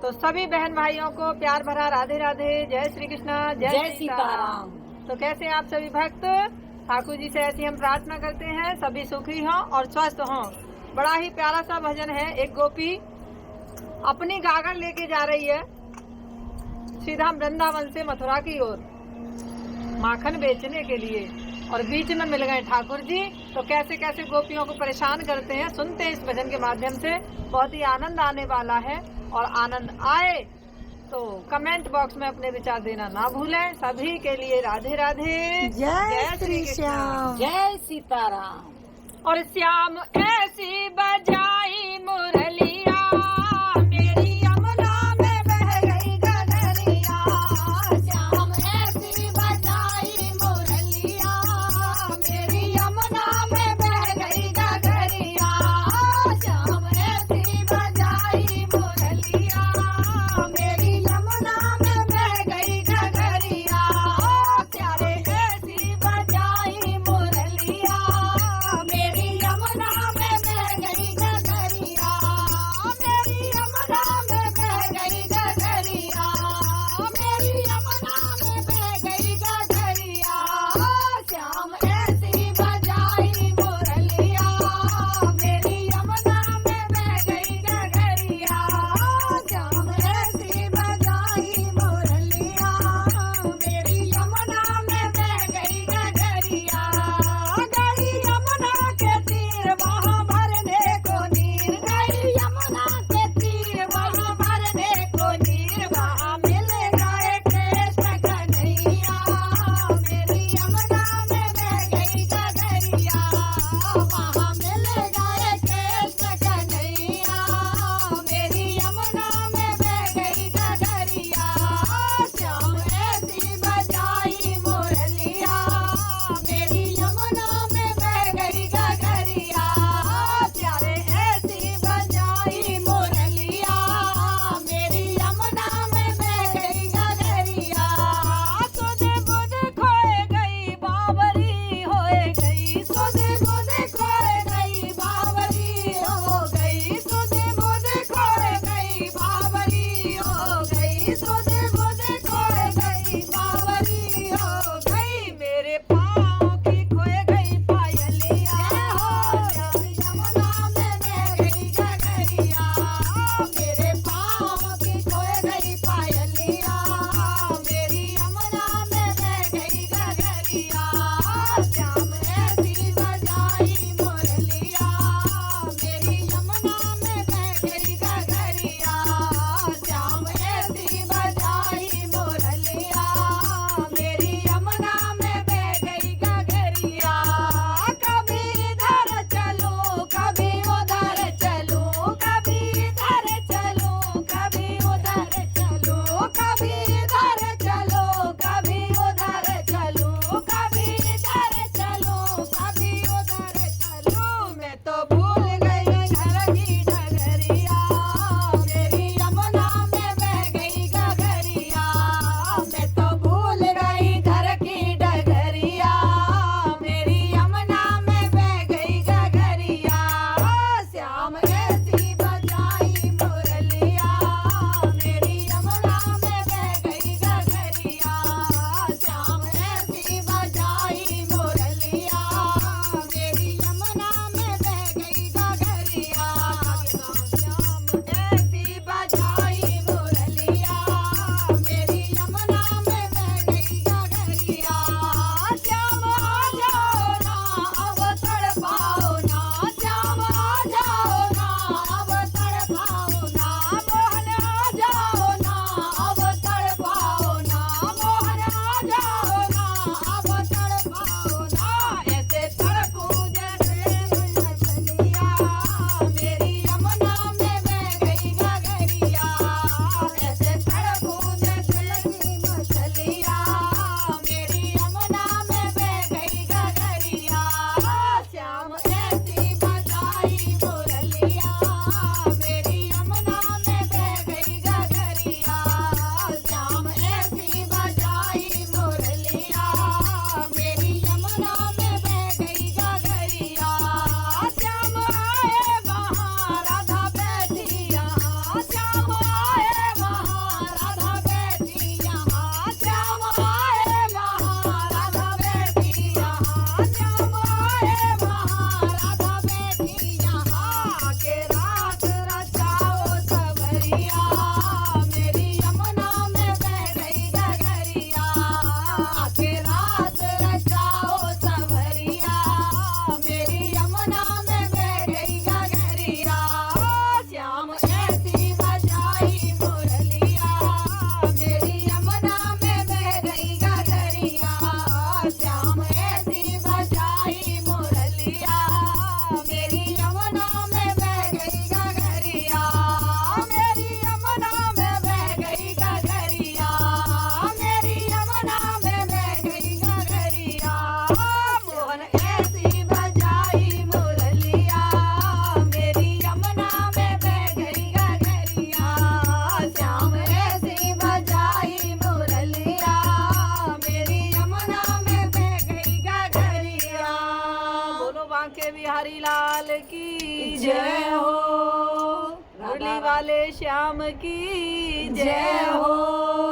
तो सभी बहन भाइयों को प्यार भरा राधे राधे, जय श्री कृष्णा, जय सीताराम। तो कैसे आप सभी भक्त? ठाकुर जी से ऐसी हम प्रार्थना करते हैं सभी सुखी हों और स्वस्थ हों। बड़ा ही प्यारा सा भजन है। एक गोपी अपनी गागर लेके जा रही है सीधा वृंदावन से मथुरा की ओर माखन बेचने के लिए, और बीच में मिल गए ठाकुर जी। तो कैसे कैसे गोपियों को परेशान करते हैं सुनते हैं इस भजन के माध्यम से। बहुत ही आनंद आने वाला है, और आनंद आए तो कमेंट बॉक्स में अपने विचार देना ना भूलें। सभी के लिए राधे राधे, जय श्री श्याम, जय सीताराम। और श्याम ऐसी बजाई मुरलिया, मेरी यमुना में बह गई गगरिया। श्याम ऐसी बजाई मुरलिया, मेरी यमुना में बह गई गगरिया। श्याम ऐसी बजाई मुरलिया, मेरी यमुना में बह गई गगरिया। प्यारे ऐसी बजाई मुरलिया, मेरी यमुना में बह गई गगरिया। बांके बिहारी लाल की जय हो, मुरली वाले श्याम की जय हो।